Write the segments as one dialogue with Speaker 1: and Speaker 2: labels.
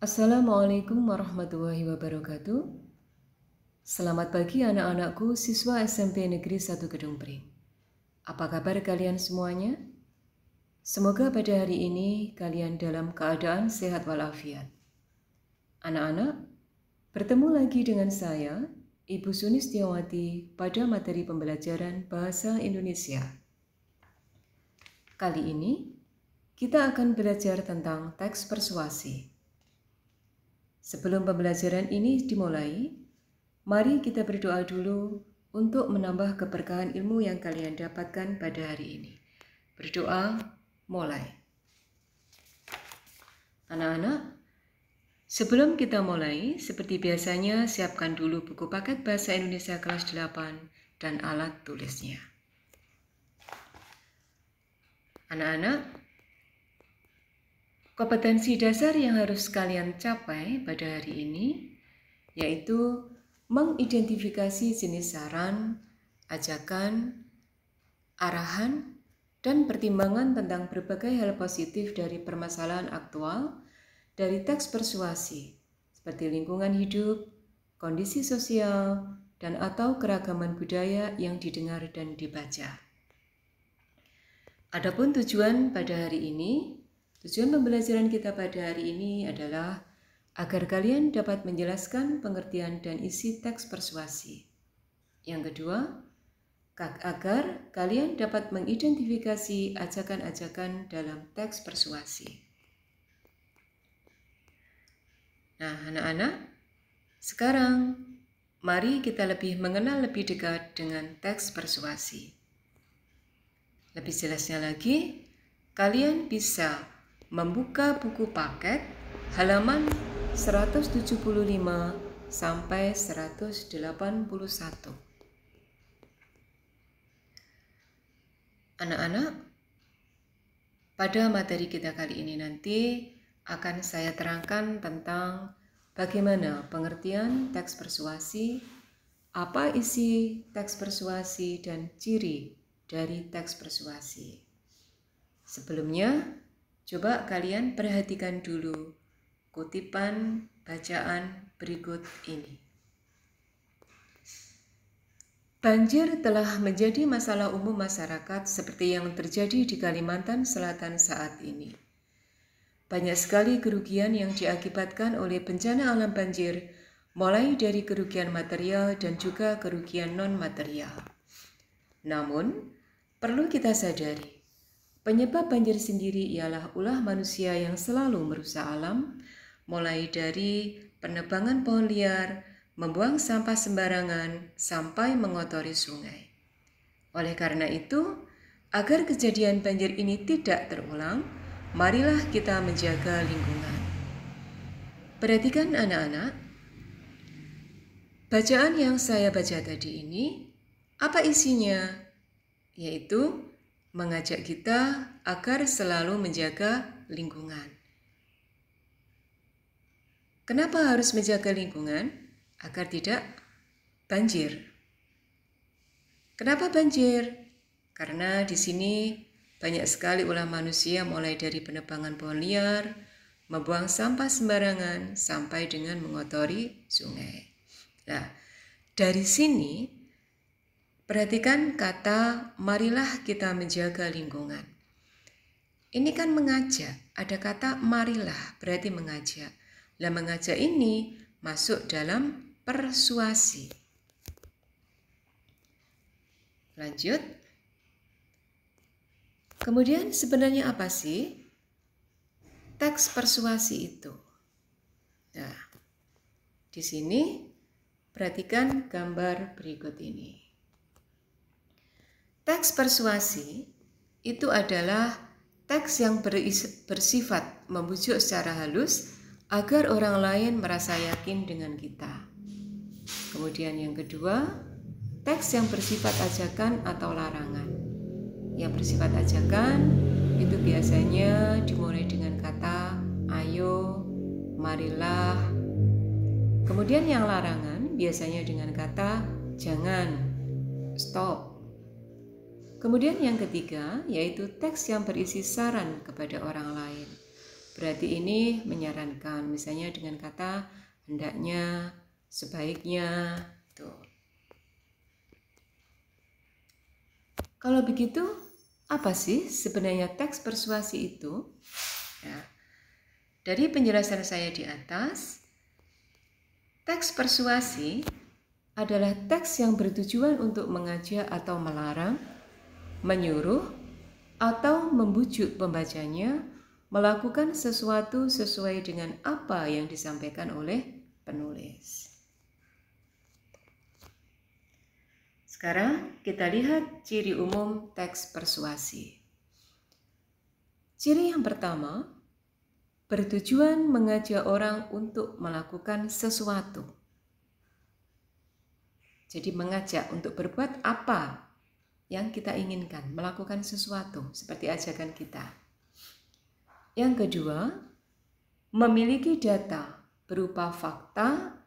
Speaker 1: Assalamualaikum warahmatullahi wabarakatuh. Selamat pagi anak-anakku siswa SMP Negeri 1 Gedung Pring. Apa kabar kalian semuanya? Semoga pada hari ini kalian dalam keadaan sehat walafiat. Anak-anak, bertemu lagi dengan saya, Ibu Sunistiawati, pada materi pembelajaran Bahasa Indonesia. Kali ini, kita akan belajar tentang teks persuasi. Sebelum pembelajaran ini dimulai, mari kita berdoa dulu untuk menambah keberkahan ilmu yang kalian dapatkan pada hari ini. Berdoa, mulai. Anak-anak, sebelum kita mulai, seperti biasanya siapkan dulu buku paket Bahasa Indonesia kelas 8 dan alat tulisnya. Anak-anak, kompetensi dasar yang harus kalian capai pada hari ini yaitu mengidentifikasi jenis saran, ajakan, arahan, dan pertimbangan tentang berbagai hal positif dari permasalahan aktual dari teks persuasi seperti lingkungan hidup, kondisi sosial, dan atau keragaman budaya yang didengar dan dibaca. Adapun tujuan pada hari ini, tujuan pembelajaran kita pada hari ini adalah agar kalian dapat menjelaskan pengertian dan isi teks persuasi. Yang kedua, agar kalian dapat mengidentifikasi ajakan-ajakan dalam teks persuasi. Nah, anak-anak, sekarang mari kita lebih mengenal lebih dekat dengan teks persuasi. Lebih jelasnya lagi, kalian bisa membuka buku paket halaman 175 sampai 181. Anak-anak, pada materi kita kali ini nanti akan saya terangkan tentang bagaimana pengertian teks persuasi, apa isi teks persuasi, dan ciri dari teks persuasi. Sebelumnya, coba kalian perhatikan dulu kutipan bacaan berikut ini. Banjir telah menjadi masalah umum masyarakat seperti yang terjadi di Kalimantan Selatan saat ini. Banyak sekali kerugian yang diakibatkan oleh bencana alam banjir, mulai dari kerugian material dan juga kerugian non-material. Namun, perlu kita sadari, penyebab banjir sendiri ialah ulah manusia yang selalu merusak alam, mulai dari penebangan pohon liar, membuang sampah sembarangan, sampai mengotori sungai. Oleh karena itu, agar kejadian banjir ini tidak terulang, marilah kita menjaga lingkungan. Perhatikan anak-anak, bacaan yang saya baca tadi ini, apa isinya? Yaitu mengajak kita agar selalu menjaga lingkungan. Kenapa harus menjaga lingkungan? Agar tidak banjir. Kenapa banjir? Karena di sini banyak sekali ulah manusia mulai dari penebangan pohon liar, membuang sampah sembarangan, sampai dengan mengotori sungai. Nah, dari sini perhatikan kata marilah kita menjaga lingkungan. Ini kan mengajak, ada kata marilah berarti mengajak. Lah mengajak ini masuk dalam persuasi. Lanjut. Kemudian sebenarnya apa sih teks persuasi itu? Nah, di sini perhatikan gambar berikut ini. Teks persuasi itu adalah teks yang bersifat membujuk secara halus agar orang lain merasa yakin dengan kita. Kemudian yang kedua, teks yang bersifat ajakan atau larangan. Yang bersifat ajakan itu biasanya dimulai dengan kata ayo, marilah. Kemudian yang larangan biasanya dengan kata jangan, stop. Kemudian yang ketiga yaitu teks yang berisi saran kepada orang lain. Berarti ini menyarankan, misalnya dengan kata hendaknya, sebaiknya. Tuh. Kalau begitu, apa sih sebenarnya teks persuasi itu? Ya. Dari penjelasan saya di atas, teks persuasi adalah teks yang bertujuan untuk mengajak atau melarang, menyuruh, atau membujuk pembacanya melakukan sesuatu sesuai dengan apa yang disampaikan oleh penulis. Sekarang kita lihat ciri umum teks persuasi. Ciri yang pertama, bertujuan mengajak orang untuk melakukan sesuatu. Jadi mengajak untuk berbuat apa yang kita inginkan, melakukan sesuatu seperti ajakan kita. Yang kedua, memiliki data berupa fakta,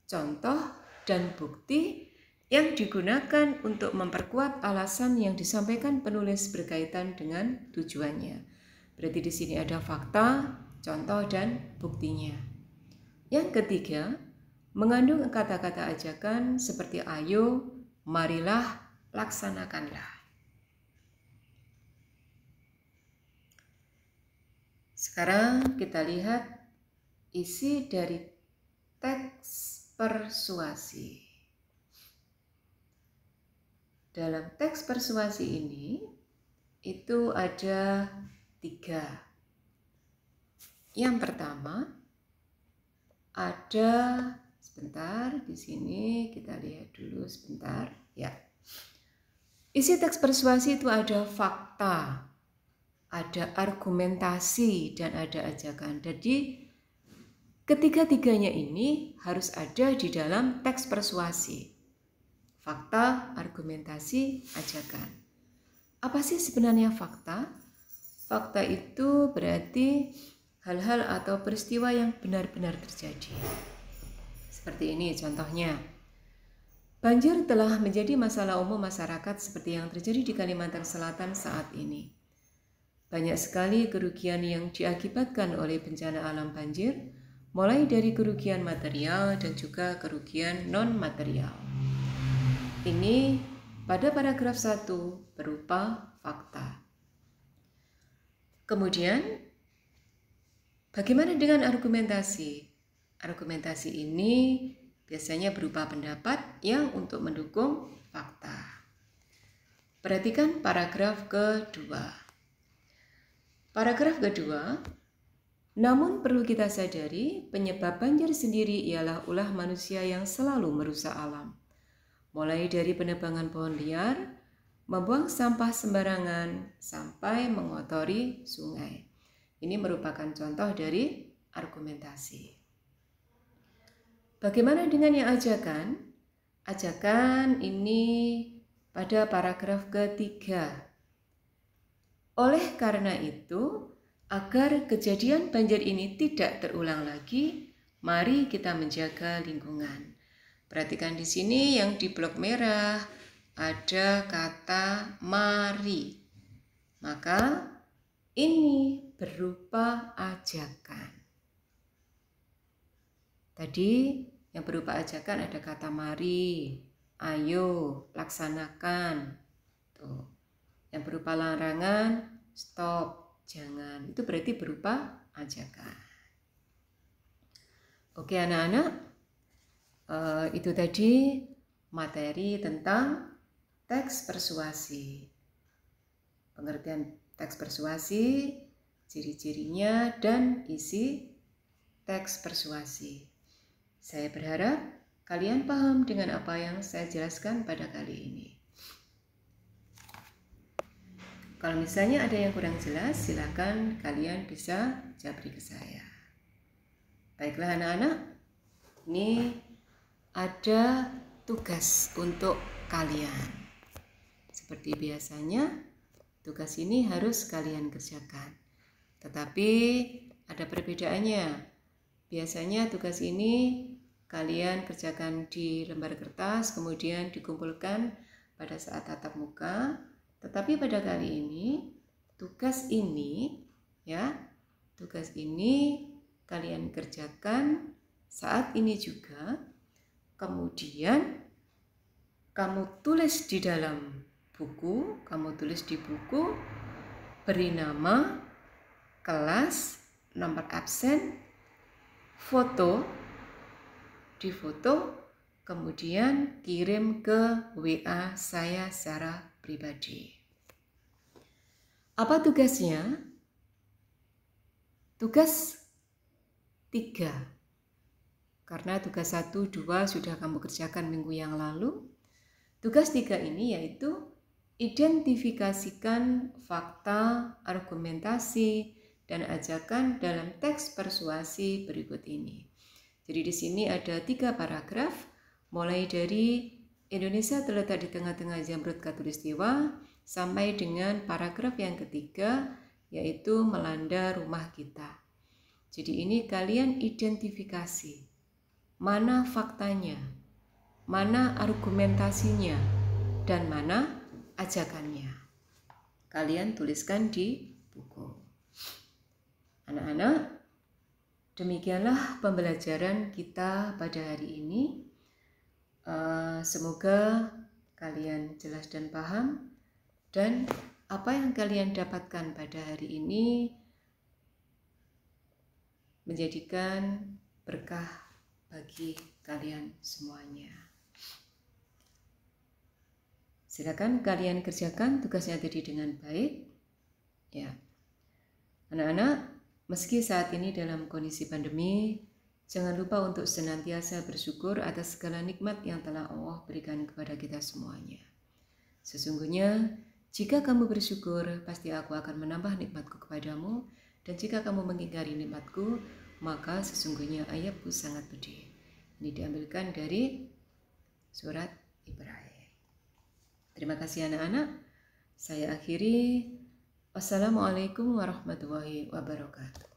Speaker 1: contoh, dan bukti yang digunakan untuk memperkuat alasan yang disampaikan penulis berkaitan dengan tujuannya. Berarti di sini ada fakta, contoh, dan buktinya. Yang ketiga, mengandung kata-kata ajakan seperti ayo, marilah, laksanakanlah. Sekarang kita lihat isi dari teks persuasi. Dalam teks persuasi ini itu ada 3. Yang pertama ada, sebentar di sini kita lihat dulu sebentar ya. Isi teks persuasi itu ada fakta, ada argumentasi, dan ada ajakan. Jadi ketiga-tiganya ini harus ada di dalam teks persuasi. Fakta, argumentasi, ajakan. Apa sih sebenarnya fakta? Fakta itu berarti hal-hal atau peristiwa yang benar-benar terjadi. Seperti ini contohnya. Banjir telah menjadi masalah umum masyarakat seperti yang terjadi di Kalimantan Selatan saat ini. Banyak sekali kerugian yang diakibatkan oleh bencana alam banjir, mulai dari kerugian material dan juga kerugian non-material. Ini pada paragraf 1 berupa fakta. Kemudian, bagaimana dengan argumentasi? Argumentasi ini biasanya berupa pendapat yang untuk mendukung fakta. Perhatikan paragraf kedua. Paragraf kedua, namun perlu kita sadari penyebab banjir sendiri ialah ulah manusia yang selalu merusak alam. Mulai dari penebangan pohon liar, membuang sampah sembarangan, sampai mengotori sungai. Ini merupakan contoh dari argumentasi. Bagaimana dengan yang ajakan? Ajakan ini pada paragraf ketiga. Oleh karena itu, agar kejadian banjir ini tidak terulang lagi, mari kita menjaga lingkungan. Perhatikan di sini yang di blok merah ada kata mari. Maka ini berupa ajakan. Tadi yang berupa ajakan ada kata mari, ayo, laksanakan. Tuh. Yang berupa larangan, stop, jangan. Itu berarti berupa ajakan. Oke anak-anak. Itu tadi materi tentang teks persuasi. Pengertian teks persuasi, ciri-cirinya, dan isi teks persuasi. Saya berharap kalian paham dengan apa yang saya jelaskan pada kali ini. Kalau misalnya ada yang kurang jelas, silakan kalian bisa japri ke saya. Baiklah anak-anak, ini ada tugas untuk kalian. Seperti biasanya, tugas ini harus kalian kerjakan. Tetapi ada perbedaannya. Biasanya tugas ini kalian kerjakan di lembar kertas, kemudian dikumpulkan pada saat tatap muka. Tetapi pada kali ini, tugas ini tugas ini kalian kerjakan saat ini juga. Kemudian kamu tulis di dalam buku, kamu tulis di buku, beri nama, kelas, nomor absen, foto, difoto, kemudian kirim ke WA saya secara pribadi. Apa tugasnya? Tugas 3. Karena tugas 1, 2 sudah kamu kerjakan minggu yang lalu. Tugas 3 ini yaitu identifikasikan fakta, argumentasi, dan ajakan dalam teks persuasi berikut ini. Jadi di sini ada 3 paragraf, mulai dari Indonesia terletak di tengah-tengah Zamrud Khatulistiwa sampai dengan paragraf yang ketiga, yaitu melanda rumah kita. Jadi ini kalian identifikasi mana faktanya, mana argumentasinya, dan mana ajakannya. Kalian tuliskan di buku. Anak-anak, demikianlah pembelajaran kita pada hari ini. Semoga kalian jelas dan paham, dan apa yang kalian dapatkan pada hari ini menjadikan berkah bagi kalian semuanya. Silakan kalian kerjakan tugasnya tadi dengan baik. Ya. Anak-anak, meski saat ini dalam kondisi pandemi, jangan lupa untuk senantiasa bersyukur atas segala nikmat yang telah Allah berikan kepada kita semuanya. Sesungguhnya, jika kamu bersyukur, pasti aku akan menambah nikmatku kepadamu, dan jika kamu mengingkari nikmatku, maka sesungguhnya ayatku sangat pedih. Ini diambilkan dari surat Ibrahim. Terima kasih anak-anak. Saya akhiri. Wassalamualaikum warahmatullahi wabarakatuh.